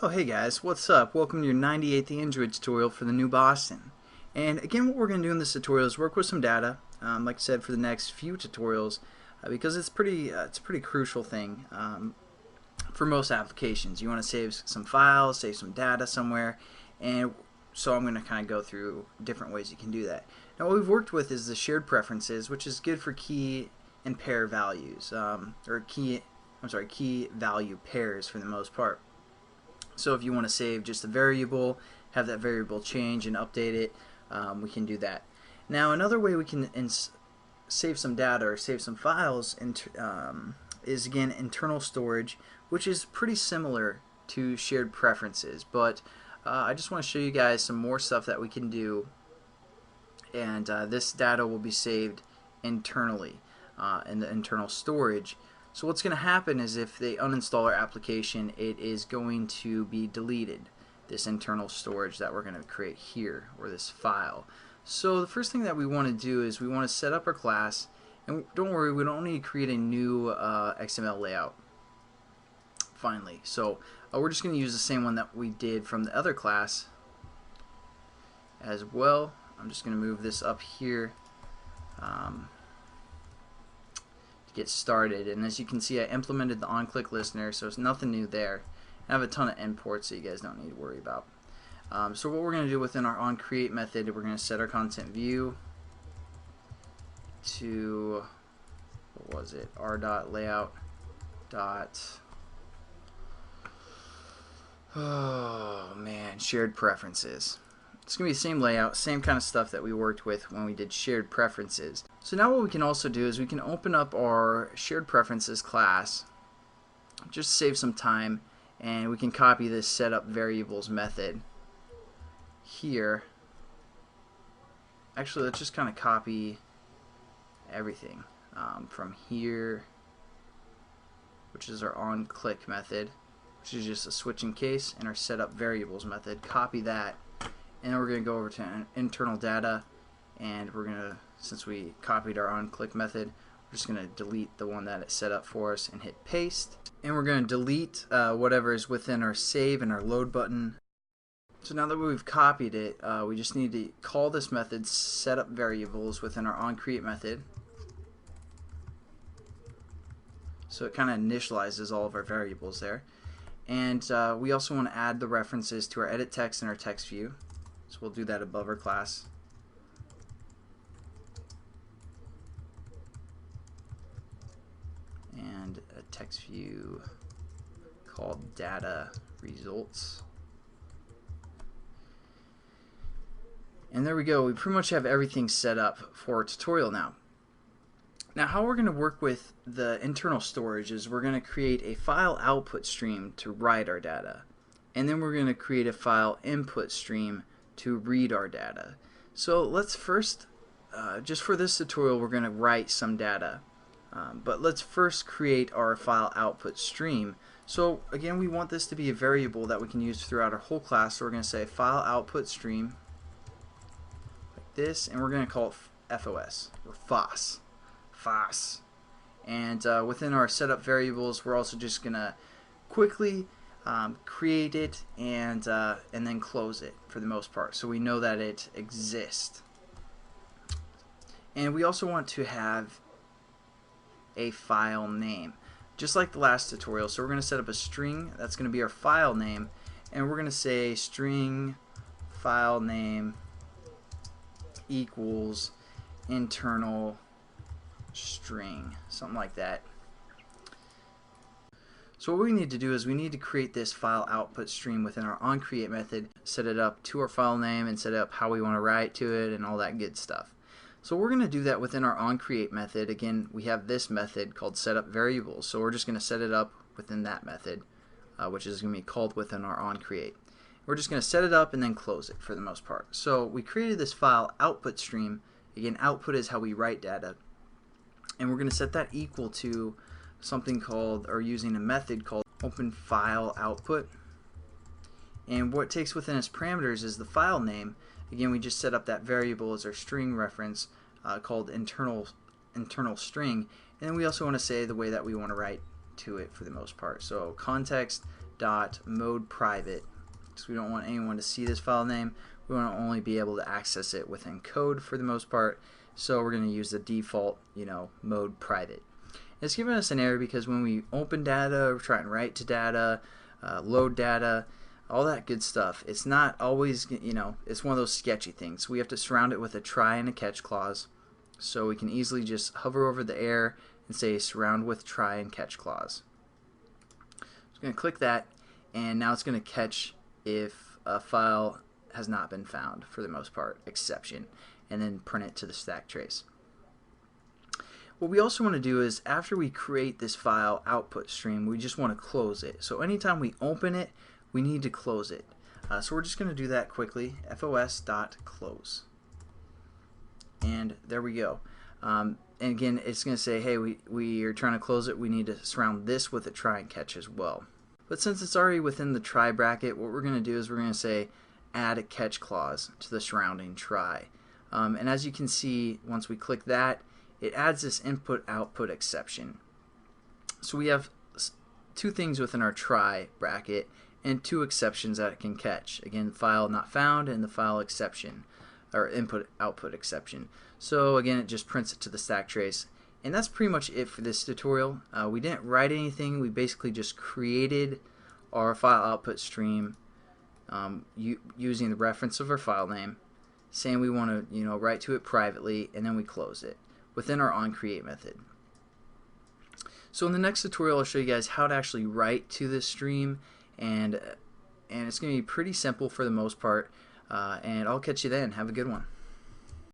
Oh hey guys, what's up? Welcome to your 98th Android tutorial for the new Boston. And again, what we're going to do in this tutorial is work with some data, like I said, for the next few tutorials, because it's a pretty crucial thing for most applications. You want to save some files, save some data somewhere, and so I'm going to kind of go through different ways you can do that. Now what we've worked with is the shared preferences, which is good for key and pair values, or key value pairs for the most part. So if you want to save just a variable, have that variable change and update it, we can do that. Now another way we can save some data or save some files is again internal storage, which is pretty similar to shared preferences, but I just want to show you guys some more stuff that we can do, and this data will be saved internally in the internal storage. So what's going to happen is if they uninstall our application, it is going to be deleted, this internal storage that we're going to create here, or this file. So the first thing that we want to do is we want to set up our class, and don't worry, we don't need to create a new XML layout finally. So we're just going to use the same one that we did from the other class as well. I'm just going to move this up here. Get started, and as you can see, I implemented the on-click listener, so it's nothing new there. I have a ton of imports, so you guys don't need to worry about. So what we're going to do within our onCreate method, we're going to set our content view to, what was it, r.layout dot, oh man, shared preferences. It's going to be the same layout, same kind of stuff that we worked with when we did shared preferences. So now what we can also do is we can open up our shared preferences class, just save some time, and we can copy this setup variables method here. Actually, let's just kind of copy everything from here, which is our onClick method, which is just a switching case, and our setup variables method. Copy that. And then we're going to go over to internal data, and we're going to, since we copied our onClick method, we're just going to delete the one that it set up for us and hit paste. And we're going to delete whatever is within our save and our load button. So now that we've copied it, we just need to call this method setup variables within our onCreate method. So it kind of initializes all of our variables there. And we also want to add the references to our edit text and our text view. So we'll do that above our class. And a text view called data results. And there we go. We pretty much have everything set up for our tutorial now. Now how we're going to work with the internal storage is we're going to create a file output stream to write our data. And then we're going to create a file input stream to read our data. So let's first, just for this tutorial, we're going to write some data. But let's first create our file output stream. So again, we want this to be a variable that we can use throughout our whole class. So we're going to say file output stream like this, and we're going to call it FOS, or FOS. And within our setup variables, we're also just going to quickly create it and then close it for the most part, so we know that it exists. And we also want to have a file name, just like the last tutorial. So we're going to set up a string that's going to be our file name, and we're going to say string file name equals internal string, something like that. So what we need to do is we need to create this file output stream within our onCreate method, set it up to our file name, and set up how we want to write to it and all that good stuff. So we're going to do that within our onCreate method. Again, we have this method called setup variables, so we're just going to set it up within that method, which is going to be called within our onCreate. We're just going to set it up and then close it for the most part. So we created this file output stream. Again, output is how we write data, and we're going to set that equal to something called, or using a method called open file output. And what it takes within its parameters is the file name. Again, we just set up that variable as our string reference called internal string, and then we also want to say the way that we want to write to it for the most part. So context dot mode private, because we don't want anyone to see this file name. We want to only be able to access it within code for the most part, so we're going to use the default, mode private. It's giving us an error because when we open data, try and write to data, load data, all that good stuff, it's not always, it's one of those sketchy things. We have to surround it with a try and a catch clause, so we can easily just hover over the error and say surround with try and catch clause. So I'm going to click that, and now it's going to catch if a file has not been found, for the most part, exception, and then print it to the stack trace. What we also want to do is, after we create this file output stream, we just want to close it. So anytime we open it, we need to close it. So we're just going to do that quickly, fos.close. And there we go. And again, it's going to say, hey, we are trying to close it. We need to surround this with a try and catch as well. But since it's already within the try bracket, what we're going to do is we're going to say add a catch clause to the surrounding try. And as you can see, once we click that, it adds this input-output exception. So we have two things within our try bracket and two exceptions that it can catch. Again, file not found and the file exception, or input-output exception. So again, it just prints it to the stack trace. And that's pretty much it for this tutorial. We didn't write anything. We basically just created our file output stream using the reference of our file name, saying we want to write to it privately, and then we close it within our onCreate method. So in the next tutorial, I'll show you guys how to actually write to this stream, and it's going to be pretty simple for the most part. And I'll catch you then. Have a good one.